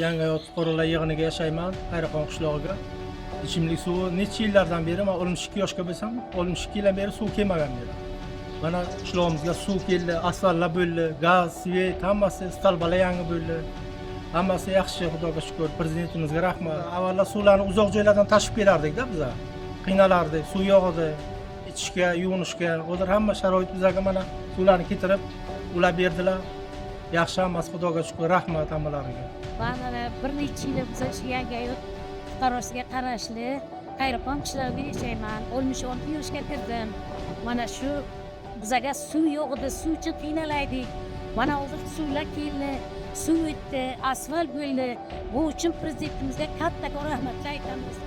Yangi fuqarolar yig'iniga yashayman, Xayrixon qishlog'iga. Ichimlik suvi necha yillardan beri, men 62 yoshga bo'lsam, 62 yildan beri suv kelmagan beri. Mana qishlog'imizga suv keldi, asfaltlar bo'ldi, gaz, svet, hammasi stolbalar yangi bo'ldi. Hammasi yaxshi, Xudoga shukr. Prezidentimizga rahmat. Avvallar suvlarni uzoq joylardan tashib kelardik-da biz. Qiynalardik, suv yo'q edi. Ichishga, yuvinishga, hozir hamma sharoit bizga mana suvlarni keltirib, ular berdilar. Yaxshi hammasi, Xudoga shukr, rahmat hammalariga. Mana bir necha yil biz shu Yangayurt fuqarosiga qarashli Xayrixon qishlog'ida yashayman. 16 yoshga kirdim. Mana shu bizga suv yo'q edi, suv uchun qiynalaydik. Mana hozir suvlar keldi, suv o'tdi, asfalt bo'ldi. Bu uchun prezidentimizga katta rahmat aytamiz.